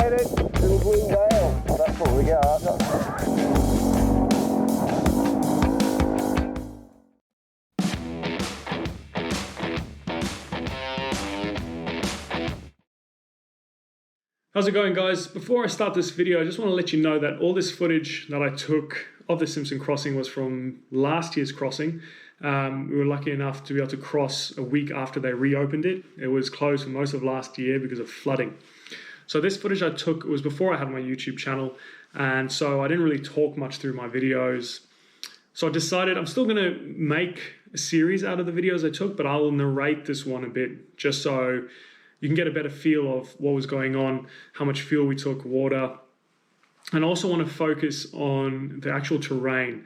made it. Little blue whale. That's what we got. How's it going, guys? Before I start this video, I just want to let you know that all this footage that I took of the Simpson crossing was from last year's crossing. We were lucky enough to be able to cross a week after they reopened it. It was closed for most of last year because of flooding. So this footage I took was before I had my YouTube channel, and so I didn't really talk much through my videos. So I decided I'm still going to make a series out of the videos I took, but I will narrate this one a bit just so you can get a better feel of what was going on, how much fuel we took, water. And I also want to focus on the actual terrain.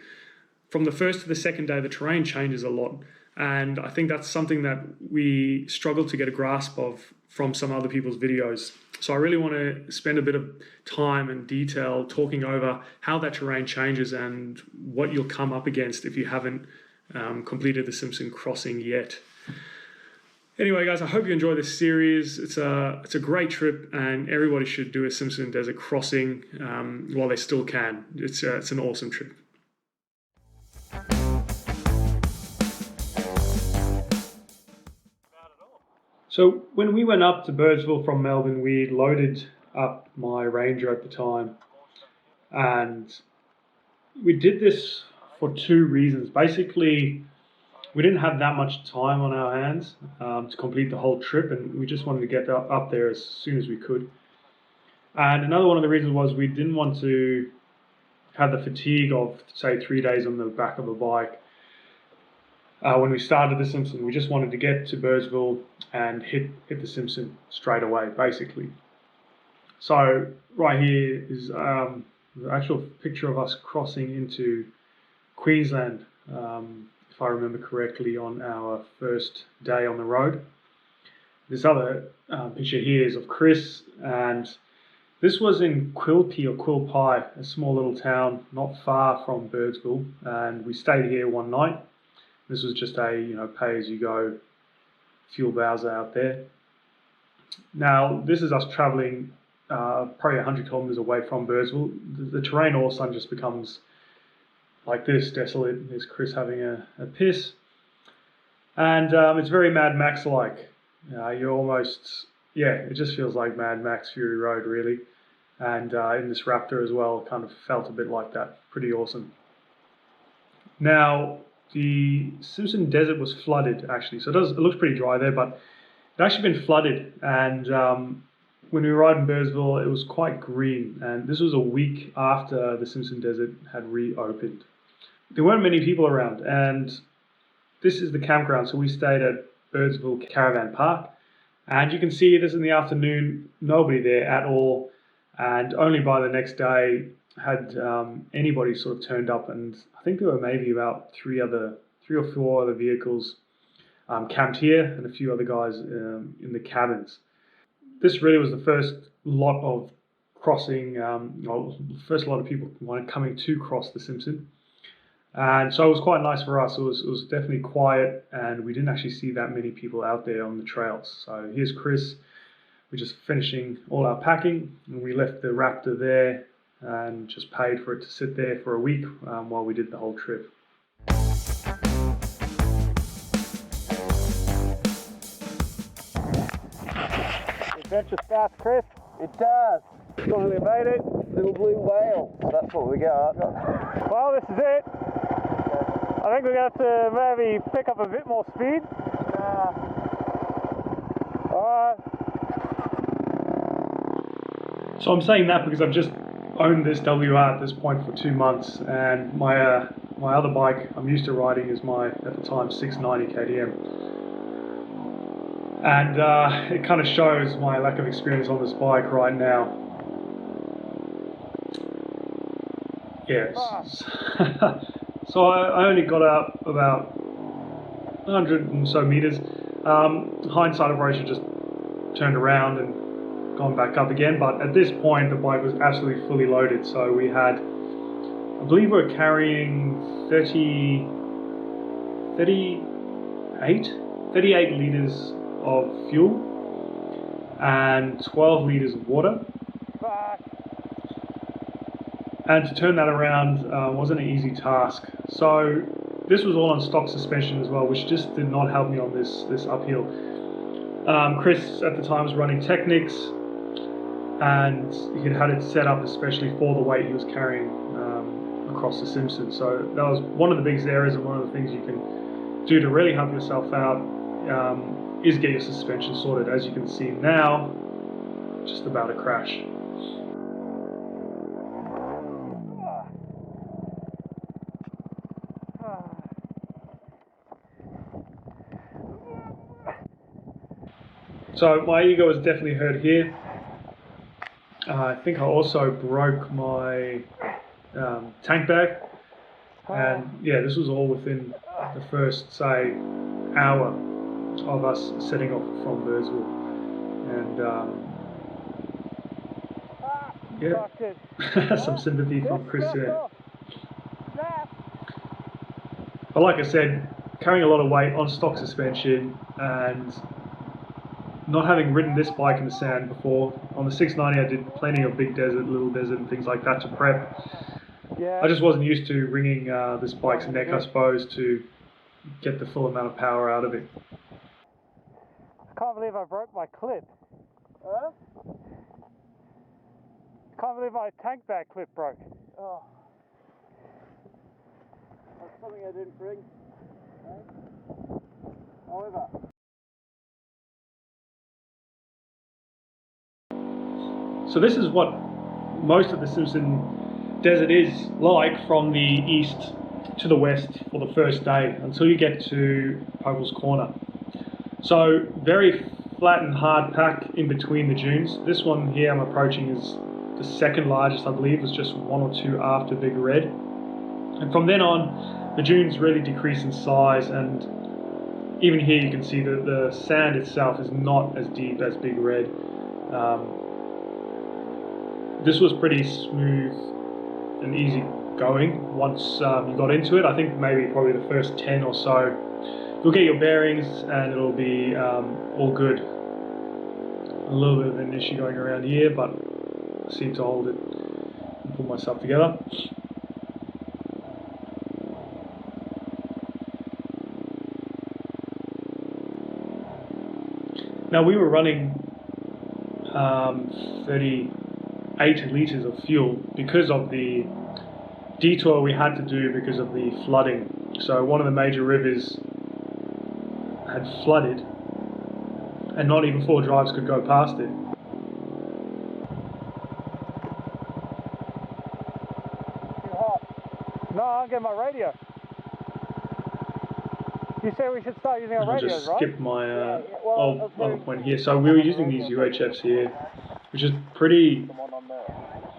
From the first to the second day, the terrain changes a lot. And I think that's something that we struggle to get a grasp of from some other people's videos. So I really want to spend a bit of time and detail talking over how that terrain changes and what you'll come up against if you haven't completed the Simpson crossing yet. Anyway, guys, I hope you enjoy this series. It's a great trip, and everybody should do a Simpson Desert crossing while they still can. It's an awesome trip. So when we went up to Birdsville from Melbourne, we loaded up my Ranger at the time, and we did this for two reasons. Basically, we didn't have that much time on our hands to complete the whole trip, and we just wanted to get up there as soon as we could. And another one of the reasons was we didn't want to have the fatigue of, say, 3 days on the back of a bike. When we started the Simpson, we just wanted to get to Birdsville and hit the Simpson straight away, basically. So right here is the actual picture of us crossing into Queensland, if I remember correctly, on our first day on the road. This other picture here is of Chris, and this was in Quilpie or Quilpie, a small little town not far from Birdsville, and we stayed here one night. This was just a pay-as-you-go fuel bowser out there. Now this is us traveling probably 100 kilometers away from Birdsville. The terrain all of a sudden just becomes like this, desolate. There's Chris having a piss, and it's very Mad Max-like. You're almost, it just feels like Mad Max Fury Road, really. And in this Raptor as well, kind of felt a bit like that. Pretty awesome. Now, the Simpson Desert was flooded, actually, so it looks pretty dry there, but it actually been flooded, and when we arrived in Birdsville, it was quite green, and this was a week after the Simpson Desert had reopened. There weren't many people around, and this is the campground, so we stayed at Birdsville Caravan Park, and you can see this in the afternoon, nobody there at all, and only by the next day had anybody sort of turned up, and I think there were maybe about three or four other vehicles camped here, and a few other guys in the cabins. This really was the first lot of crossing, first lot of people coming to cross the Simpson. And so it was quite nice for us. It was definitely quiet, and we didn't actually see that many people out there on the trails. So here's Chris. We're just finishing all our packing, and we left the Raptor there and just paid for it to sit there for a week while we did the whole trip. Adventure starts, Chris. It does. Finally made it. Little blue whale. That's what we got. Well, this is it. I think we're going to have to maybe pick up a bit more speed. Alright. So I'm saying that because I've just owned this WR at this point for 2 months, and my other bike I'm used to riding is my, at the time, 690 KTM. And it kind of shows my lack of experience on this bike right now. Yes. So I only got out about 100 and so meters. Hindsight, I probably should just turned around and gone back up again. But at this point, the bike was absolutely fully loaded. So we had, I believe we were carrying 38 liters of fuel and 12 liters of water. And to turn that around wasn't an easy task. So this was all on stock suspension as well, which just did not help me on this uphill. Chris at the time was running Technics, and he'd had it set up especially for the weight he was carrying across the Simpson. So that was one of the biggest areas, and one of the things you can do to really help yourself out is get your suspension sorted. As you can see now, just about to crash. So my ego was definitely hurt here. I think I also broke my tank bag, and yeah, this was all within the first, say, hour of us setting off from Birdsville. And yeah, some sympathy from Chris here. But like I said, carrying a lot of weight on stock suspension and not having ridden this bike in the sand before. On the 690 I did plenty of big desert, little desert and things like that to prep. I just wasn't used to wringing this bike's neck, I suppose, to get the full amount of power out of it. I can't believe I broke my clip. Huh? Can't believe my tank bag clip broke. Oh. That's something I didn't bring. However. So this is what most of the Simpson desert is like from the east to the west for the first day until you get to Popel's Corner. So very flat and hard pack in between the dunes. This one here I'm approaching is the second largest, I believe. It was just one or two after Big Red. And from then on, the dunes really decrease in size, and even here you can see that the sand itself is not as deep as Big Red. This was pretty smooth and easy going once you got into it. I think maybe probably the first 10 or so, you'll get your bearings and it'll be all good. A little bit of an issue going around here, but I seem to hold it and pull myself together. Now we were running 38 litres of fuel because of the detour we had to do because of the flooding. So one of the major rivers had flooded and not even 4 drives could go past it. Too hot. No, I'll get my radio. You said we should start using our radios, just right? skip my other point here. So we were using these UHFs here, which is pretty.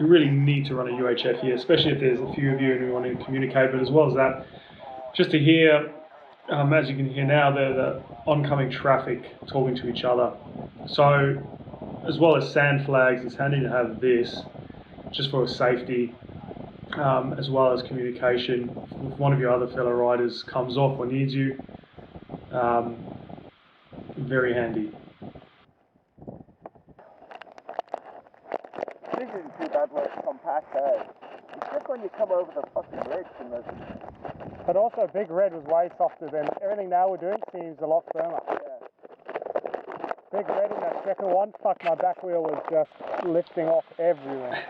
You really need to run a UHF here, especially if there's a few of you and you want to communicate. But as well as that, just to hear, as you can hear now, the oncoming traffic talking to each other. So, as well as sand flags, it's handy to have this just for safety, as well as communication. If one of your other fellow riders comes off or needs you, very handy. This isn't too bad when it's compact, eh? It's just when you come over the fucking ridge and there's... But also Big Red was way softer than everything now we're doing seems a lot firmer. Yeah. Big Red in that second one, fuck, my back wheel was just lifting off everywhere.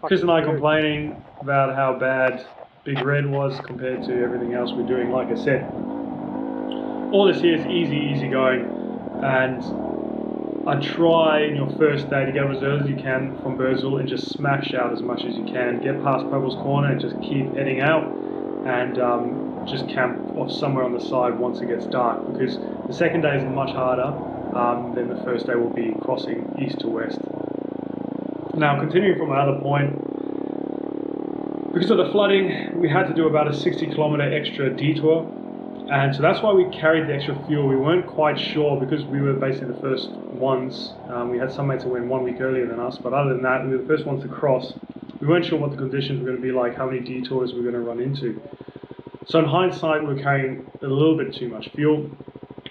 Chris and I complaining about how bad Big Red was compared to everything else we're doing. Like I said, all this here is easy going, and I try in your first day to get as early as you can from Birdsville and just smash out as much as you can. Get past Popel's Corner and just keep heading out, and just camp off somewhere on the side once it gets dark, because the second day is much harder than the first day will be crossing east to west. Now, continuing from another point, because of the flooding, we had to do about a 60-kilometer extra detour, and so that's why we carried the extra fuel. We weren't quite sure, because we were basically the first ones. We had some mates that went 1 week earlier than us, but other than that, we were the first ones to cross. We weren't sure what the conditions were going to be like, how many detours we were going to run into. So in hindsight, we were carrying a little bit too much fuel.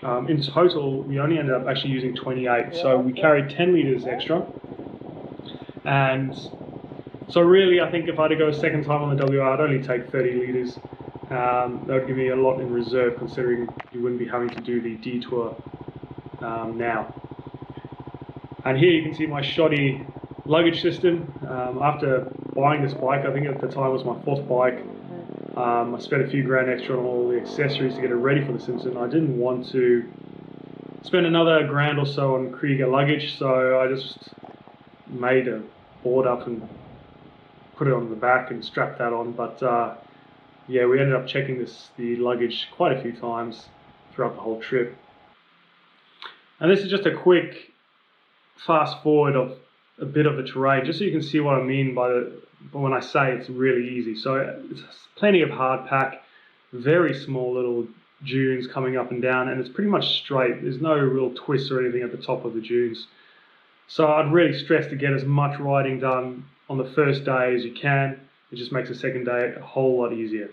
In total, we only ended up actually using 28, so we carried 10 litres extra. And So really, I think if I had to go a second time on the WR, I'd only take 30 litres. That would give me a lot in reserve, considering you wouldn't be having to do the detour now. And here you can see my shoddy luggage system. After buying this bike, I think at the time it was my 4th bike, I spent a few grand extra on all the accessories to get it ready for the Simpson. I didn't want to spend another grand or so on Krieger luggage, so I just made a board up and put it on the back and strapped that on. But yeah, we ended up checking the luggage quite a few times throughout the whole trip. And this is just a quick fast forward of a bit of the terrain, just so you can see what I mean by when I say it's really easy. So it's plenty of hard pack, very small little dunes coming up and down, and it's pretty much straight. There's no real twists or anything at the top of the dunes. So I'd really stress to get as much riding done on the first day as you can. It just makes the second day a whole lot easier.